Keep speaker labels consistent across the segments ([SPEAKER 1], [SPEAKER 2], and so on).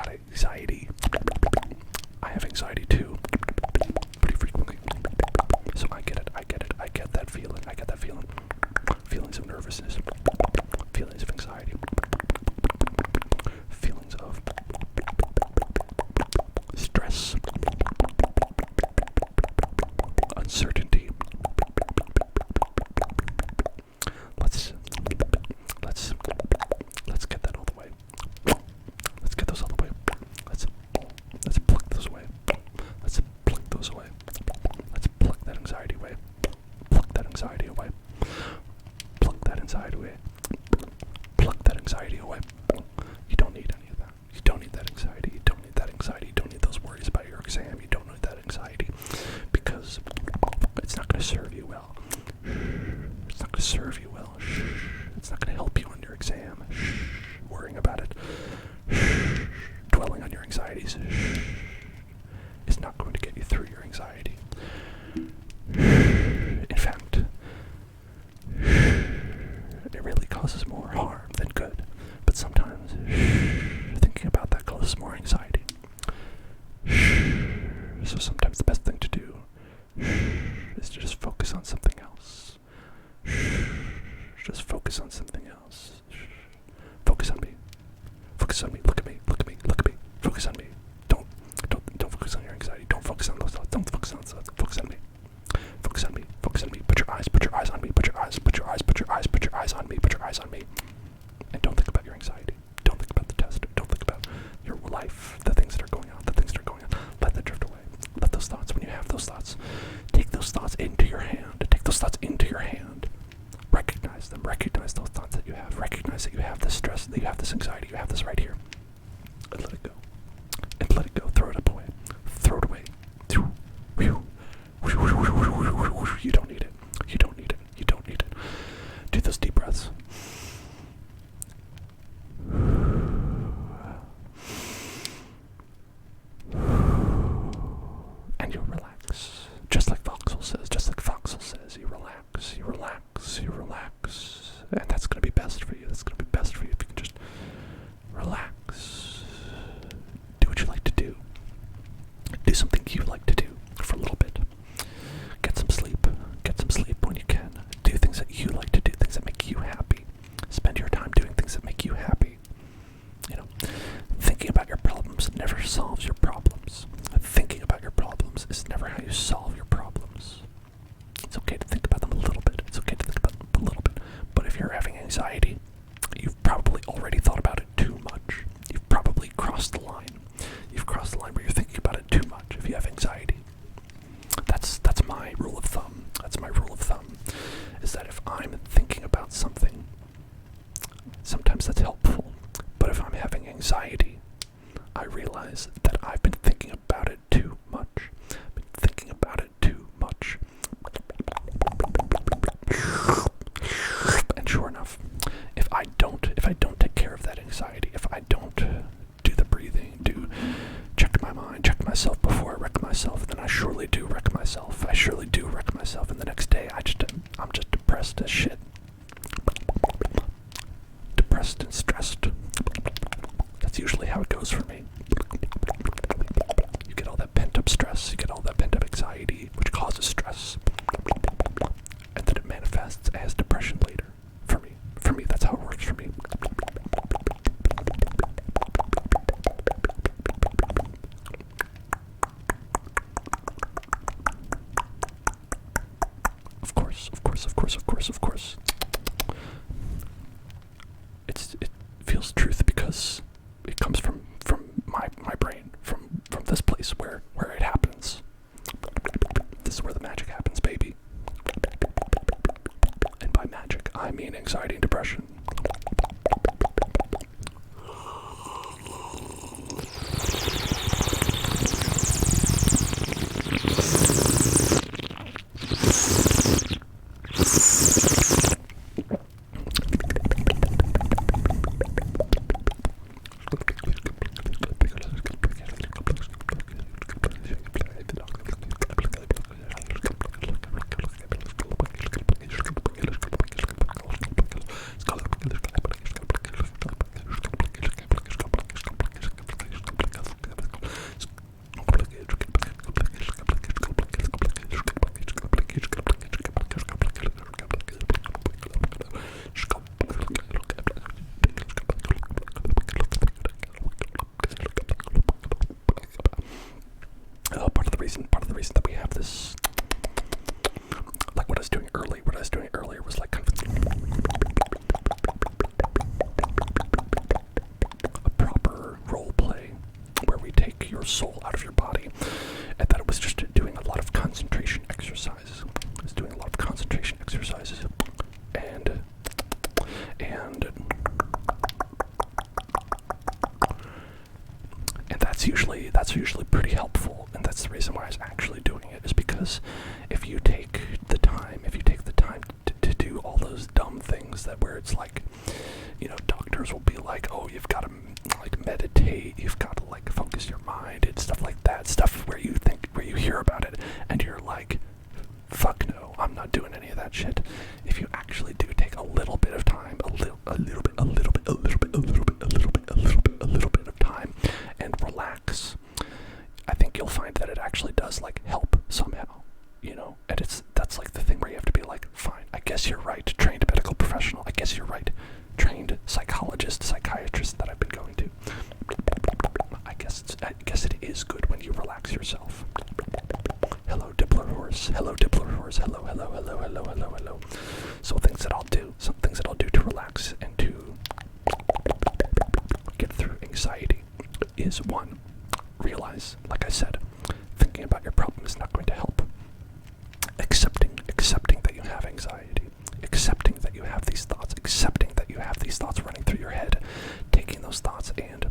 [SPEAKER 1] got anxiety. I have anxiety too, pretty frequently. So I get it. I get that feeling. Feelings of nervousness, feelings of anxiety, feelings of stress, uncertainty. Let's get that all the way. Let's get those all the way. Let's pluck those away. Let's pluck those away. Let's pluck that anxiety away. Pluck that anxiety away. Pluck that anxiety away. Pluck that anxiety away. You don't need any of that. You don't need that anxiety. You don't need that anxiety. You don't need those worries about your exam. You don't need that anxiety because it's not going to serve you well. It's not going to serve you well. It's not going to help you on your exam. Worrying about it. Dwelling on your anxieties is not going to get you through your anxiety. In fact, it really causes more harm than good. But sometimes thinking about that causes more anxiety. So sometimes the best thing to do is to just focus on something else. Just focus on something else. Focus on me. Focus on me. Look at me. Look at me. Look at me. Focus on me. Don't focus on your anxiety. Don't focus on those thoughts. Don't focus on those thoughts. Focus on me. Focus on me. Focus on me. Put your eyes on me. Put your eyes on me. Put your eyes on me. And don't think about your anxiety. Don't think about the test. Don't think about your life, the things that are going on, Let that drift away. Let those thoughts, when you have those thoughts, take those thoughts into your hand. Take those thoughts into your hand. Recognize them. Recognize those thoughts that you have. Recognize that you have this stress, that you have this anxiety, you have this right here. And let it go. And let it go. Throw it up away. Throw it away. You don't need it. You don't need it. You don't need it. Do those deep breaths. And you'll relax. Just like Foxel says, you relax, you relax, you relax. And that's going to be best for you. That's going to be best for you if you can just relax. Do what you like to do. Do something you like to do for a little bit. Get some sleep. Get some sleep when you can. Do things that you like to do, things that make you happy. Spend your time doing things that make you happy. You know, thinking about your problems never solves your problems. Thinking about your problems is never how you solve your problems. It's okay to think about them a little bit. It's okay to think about them a little bit. But if you're having anxiety, you've probably already thought about it too much. You've probably crossed the line. You've crossed the line where you're thinking about it too much if you have anxiety. That's my rule of thumb. That's my rule of thumb. Is that if I'm thinking about something, sometimes that's helpful. But if I'm having anxiety, I realize that I've been thinking about it too much. And sure enough, if I don't take care of that anxiety, if I don't do the breathing, check my mind, check myself before I wreck myself, then I surely do wreck myself. And the next day I'm just depressed as shit. Depressed and stressed. That's usually how it goes for me. You get all that pent-up stress, you get all that pent-up anxiety, which causes stress. And then it manifests as depression later. For me, that's how it works for me. Of course. It feels truth because it comes from my brain, from this place where it happens. This is where the magic happens, baby. And by magic, I mean anxiety and depression. soul out of your body, and that it was just doing a lot of concentration exercises. It was doing a lot of concentration exercises, and that's usually pretty helpful, and that's the reason why I was actually doing it, is because if you take the time to do all those dumb things that where it's like, you know, doctors will be like, oh, you've got to like meditate, you've got to like focus your mind and stuff like that, stuff where you hear about it and you're like, fuck no, I'm not doing any of that shit. If you actually do take a little bit of time, a little bit of time and relax, I think you'll find that it actually does like help somehow, you know. And that's like the thing where you have to be like, fine, I guess you're right, trained medical professional, I guess you're right, trained psychologist, psychiatrist that I've been going to. I guess it is good when you relax yourself. Hello, Dippler Horse. Hello, Dippler Horse. Hello, hello, hello, hello, hello, hello. So some things that I'll do to relax and to get through anxiety is, one, realize, like I said, thinking about your problem is not going to help. Accepting that you have anxiety, accepting that you have these thoughts, accepting that you have these thoughts running through your head, taking those thoughts and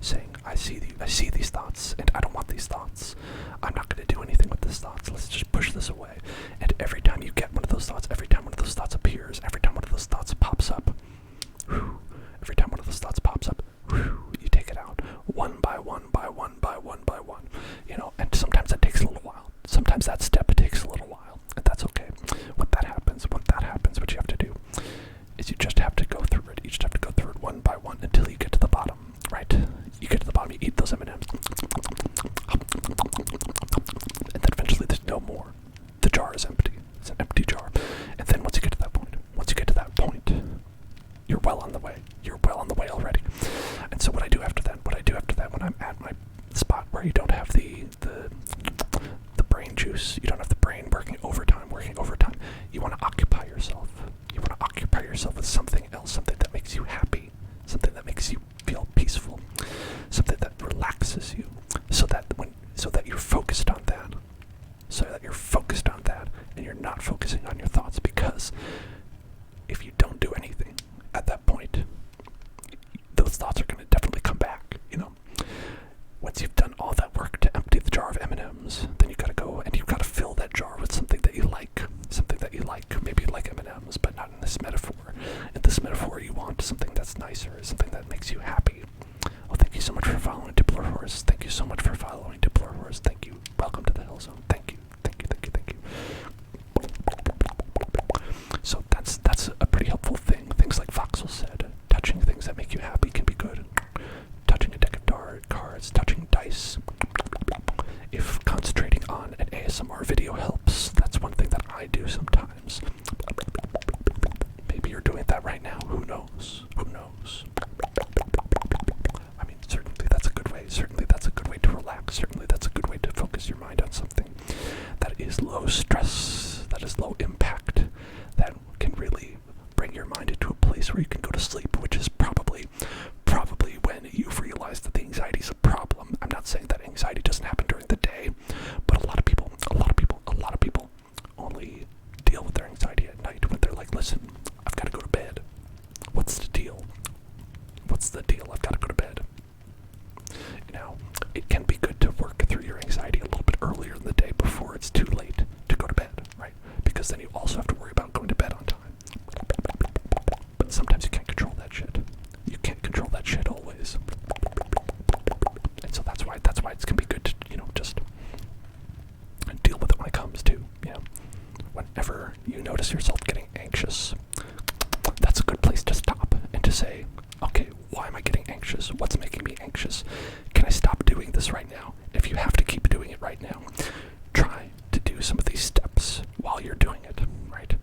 [SPEAKER 1] saying, I see these thoughts, and I don't want these thoughts. I'm not going to do anything with these thoughts. Let's just push this away. And every time you get one of those thoughts, every time one of those thoughts appears, every time one of those thoughts pops up, every time one of those thoughts pops up, you take it out, one by one, you know, and sometimes that takes a little while. Sometimes that step takes a little while, and that's okay. When that happens, what you have to do is you just have to go through it. You just have to go through it one by one until you get to the bottom, right? You get to the bottom, you eat those M&Ms, and then eventually there's no more. The jar is empty. It's an empty jar. And then once you get to that point, you're well on the way. You're well on the way already. And so what I do after that, when I'm at my spot where you don't have the brain juice, you don't have the brain working overtime, you want to occupy yourself. You want to occupy yourself with something else, something that makes you happy, something that makes you feel peaceful, something that relaxes you, so that you're focused on that, and you're not focusing on your thoughts, because if you don't do anything at that point, those thoughts are going to definitely come back, you know. Once you've done all that work to empty the jar of M&Ms, then you've got to go and you've got to fill that jar with something that you like. Maybe you like M&Ms, but not in this metaphor. In this metaphor, you want something that's nicer, something that makes you happy. Oh, thank you so much for following Dippler Horse. Thank you so much for following Dippler Horse. Thank you. Welcome to the Hill Zone. Thank you. So that's a pretty helpful thing. Things like Voxel said, touching things that make you happy can be good. Touching a deck of cards, touching dice. If concentrating on an ASMR video helps, that's one thing that I do sometimes. Maybe you're doing that right now. Who knows? I mean, certainly that's a good way. Certainly that's a good way to relax. Certainly that's a good way to focus your mind on something that is low stress, that is low impact, that can really bring your mind into a place where you can go to sleep, which is probably when you've realized that the anxiety is a problem. I'm not saying that anxiety doesn't happen during the day, but a lot of people only deal with their anxiety at night when they're like, listen, I've got to go to bed. What's the deal? I've got to go to bed. Now, it can be good to work through your anxiety a little bit earlier in the day before it's too late to go to bed, right? Because then you also have to worry about going to bed on time. But sometimes you can't control that shit. You can't control that shit always. And so that's why it can be good to, you know, just deal with it when it comes to, you know, whenever you notice yourself getting anxious, that's a good place to stop and to say, okay, why am I getting anxious? What's making me anxious? Can I stop doing this right now? If you have to keep doing it right now, try to do some of these steps while you're doing it, right?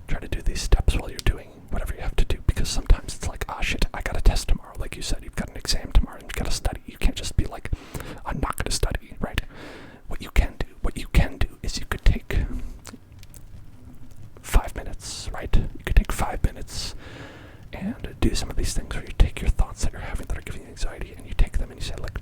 [SPEAKER 1] Try to do these steps while you're doing whatever you have to do, because sometimes it's like, ah, shit, I got a test tomorrow. Like you said, you've got an exam tomorrow and you've got to study. You can't just be like, I'm not going to study, right? What you can do is you could take 5 minutes, right? You could take 5 minutes and do some of these things where you take your thoughts that you're having that are giving you anxiety, and you take them and you say, like,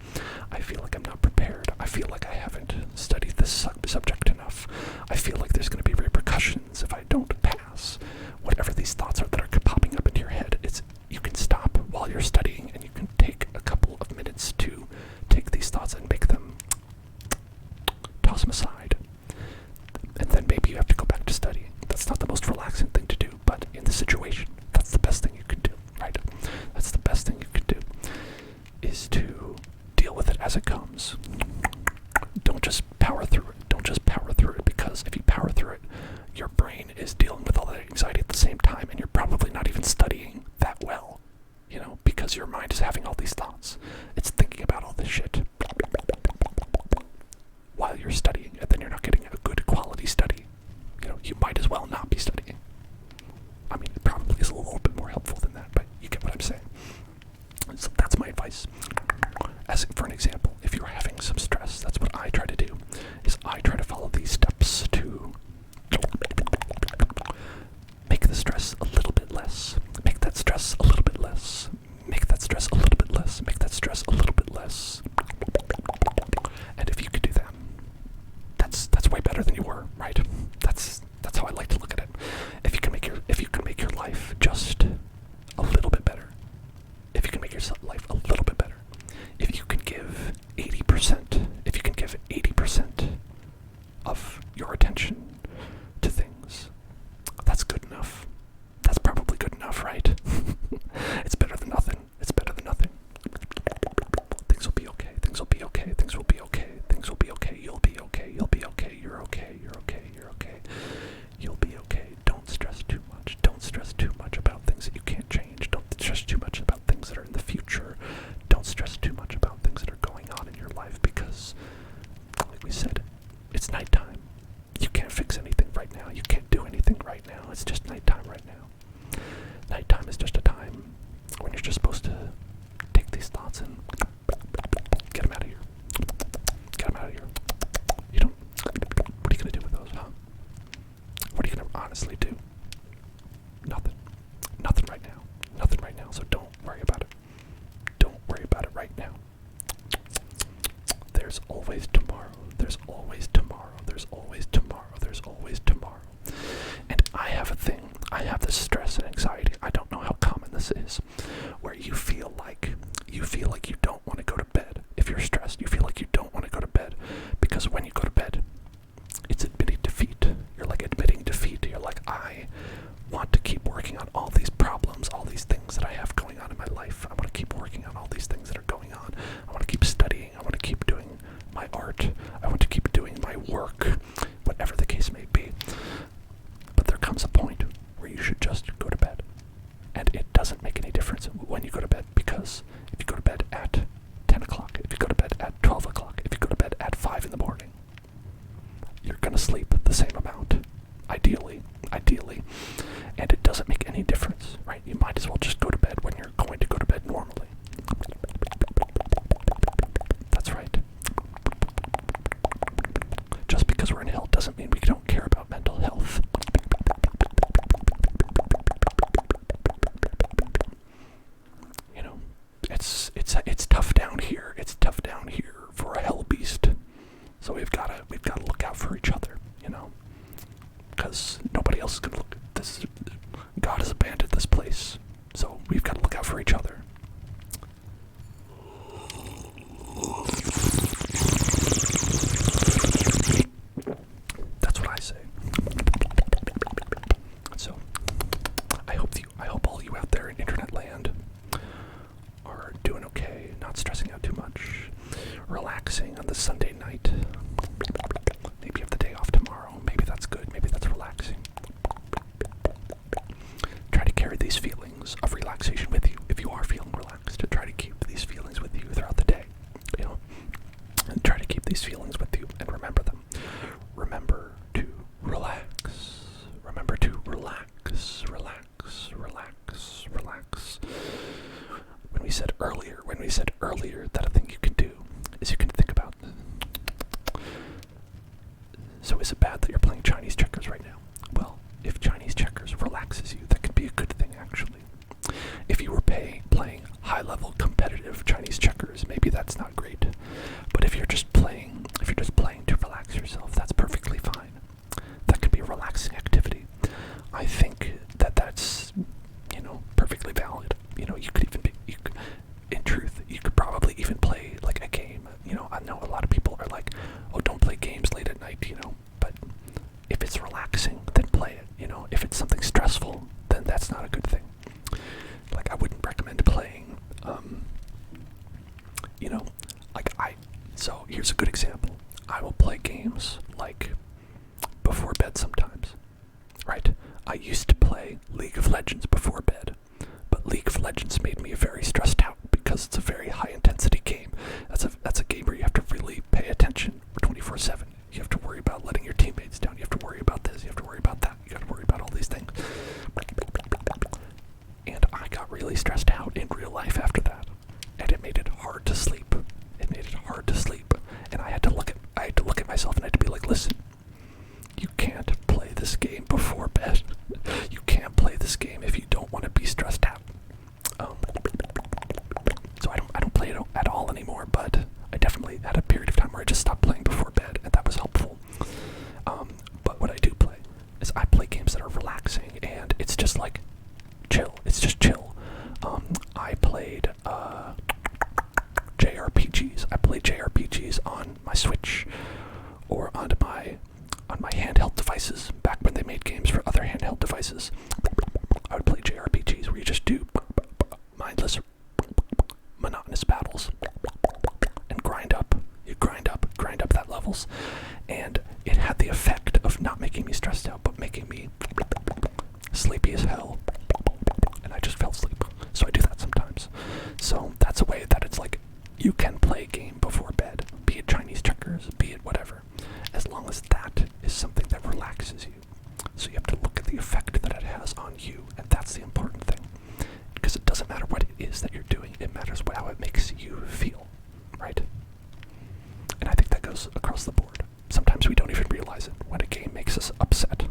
[SPEAKER 1] chance to take these thoughts and make them, toss them aside. And then maybe you have to go back to studying. That's not the most relaxing thing to do, but in the situation, that's the best thing you can do, right? That's the best thing you can do, is to deal with it as it comes. Don't just power through it. Don't just power through it, because if you power through it, your brain is dealing with all that anxiety at the same time, and you're probably not even studying that well, because your mind is having all these thoughts. It's thinking about all this shit while you're studying, and then you're not getting a good quality study. You might as well not be studying. I mean, it probably is a little bit more helpful than that, but you get what I'm saying. So that's my advice. As for an example, if you're having some stress, that's what I try to do, is I try to follow these steps to make the stress a little bit less. Make that stress a little bit less. Make that stress a little bit less. Make that stress a little bit less. And if you could do that, that's way better than you were, right? That's how I like to look at it. If you can make your life just a little bit better. If you can make your life a little bit better. If you can give 80% of your attention to things, that's good enough. That's probably good enough, right? It's better than nothing. It's better than nothing. Things will be okay. Things will be okay. Things will be okay. Things will be okay. You'll be okay. You'll be okay. You're okay. You're okay. You're okay. You'll be okay. Don't stress too much. Don't stress too much about things that you can't change. Don't stress too much about things that are in the future. Don't stress too much about things that are going on in your life, because, like we said, it's nighttime. You can't fix anything right now. You can't do anything right now. It's just nighttime right now. Nighttime is just a time when you're just supposed to take these thoughts and get them out of here. Get them out of here. What are you going to do with those, huh? What are you going to honestly do? Nothing. Nothing right now. Nothing right now, so don't worry about it. Don't worry about it right now. There's always tomorrow. There's always tomorrow. There's always tomorrow. There's always tomorrow. And I have a thing. I have this stress and anxiety. I don't know how common this is, where you feel like you don't want to go to bed. If you're stressed, you feel like you don't want to go to bed, because when you go to bed, it's admitting defeat. You're like admitting defeat. You're like, I want to keep working on all these problems, all these things that I have going on in my life. I want to keep working on all these things that are going on. I want to keep studying. I want to keep doing my art. I want to keep doing my work, whatever the case may be. But there comes a point where you should just go to bed. And it doesn't make any difference when you go to bed, because if you go to bed at 10 o'clock, if you go to bed at 12 o'clock, if you go to bed at 5 in the morning, you're going to sleep the same amount, ideally, and it doesn't make any difference, right? You might as well just go to bed when you're going to go to bed normally. That's right. Just because we're in hell doesn't mean we don't care about mental health. It's tough down here. It's tough down here for a hell beast. So we've got to look out for each other, because nobody else is gonna look. God has abandoned this place, so we've got to look out for each other. That's what I say. So I hope all you out there in internet land are doing okay, not stressing out too much, relaxing on the Sunday night. Maybe you have the day off tomorrow. Maybe that's good. Maybe that's relaxing. Try to carry these feelings of relaxation with you. If you are feeling relaxed, to try to keep these feelings with you throughout the day. And try to keep these feelings with you and remember them. Remember to relax. Remember to relax, relax, relax, relax. When we said earlier that a thing you can do is you can think about, so is it bad that you're playing Chinese checkers right now? Well, if Chinese checkers relaxes you, that could be a good thing, actually. If you were playing high-level competitive Chinese checkers, maybe that's not great. But if you're just playing to relax yourself, that's perfectly fine. That could be a relaxing activity. I think that's perfectly valid. In truth, you could probably even play you know, like so here's a good example. I will play games like before bed sometimes, right? I used to play League of Legends before bed, but League of Legends made me very stressed out because it's a very high intensity game. That's a game where you have to really pay attention 24/7. You have to worry about letting your teammates down. You have to worry about this. You have to worry about that. You have to worry about all these things. And I got really stressed out in real life after that, and it made it hard to sleep. It made it hard to sleep, and I had to look at myself, and I had to be like, listen, you can't play this game before bed. You can't play this game if you don't want to be stressed out. So I don't play it at all anymore, but I definitely had a period of time where I just stopped playing before bed, and that was helpful. But what I do play is I play games that are relaxing, and it's just like chill. It's just chill. I played JRPGs. I played JRPGs on my Switch or on my handheld devices back when they made games for other handheld devices. I would play JRPGs where you just do mindless, monotonous battles and grind up. You grind up that levels, and it had the effect of not making me stressed out, but making me sleepy as hell, and I just fell asleep. So I do that sometimes. So that's a way that it's like you can play a game before bed, be it Chinese checkers, be it whatever, as long as that is something that relaxes you. So you have to look at the effect that it has on you, and that's the important thing. Because it doesn't matter what it is that you're doing, it matters how it makes you feel, right? And I think that goes across the board. Sometimes we don't even realize it when a game makes us upset.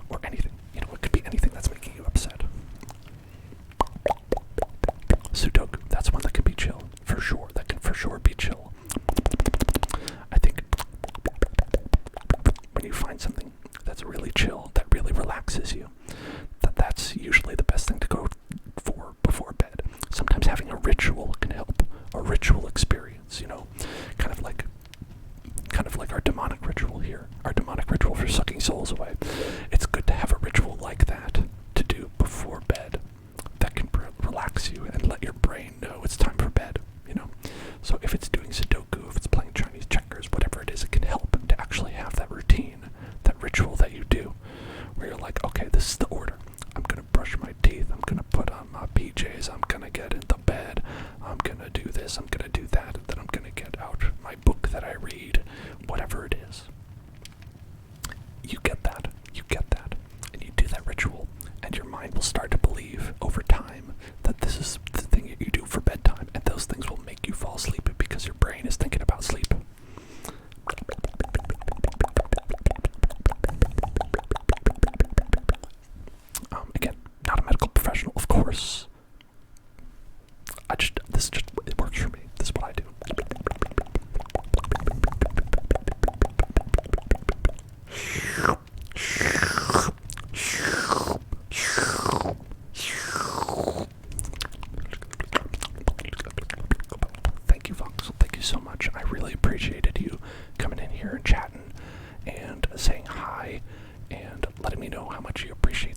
[SPEAKER 1] Or anything. You know, it could be anything that's making you upset. Sudoku, that's one that can be chill, for sure. That can for sure be chill. I think when you find something that's really chill, that really relaxes you, that's usually the best thing to go for before bed. Sometimes having a ritual can help. A ritual experience, you know, kind of like our demonic ritual here. Our demonic ritual for sucking souls away. It's good to have a ritual like that to do before bed that can relax you and let your brain know it's time for bed, you know. So if it's doing Sudoku, if it's playing Chinese checkers, whatever it is, it can help to actually have that routine, that ritual that you do, where you're like, okay, this is the order. I'm gonna brush my teeth, I'm gonna put on my PJs, I'm gonna get into bed, I'm gonna do this, I'm gonna do that, and then I'm gonna get out my book that I read, whatever it is. You get that, and you do that ritual, and your mind will start to believe over time that this is the thing that you do for bedtime, and those things will make you fall asleep because your brain is thinking about sleep. Again, not a medical professional, of course. It works for me. This is what I do. Thank you, Voxel. Thank you so much. I really appreciated you coming in here and chatting and saying hi and letting me know how much you appreciate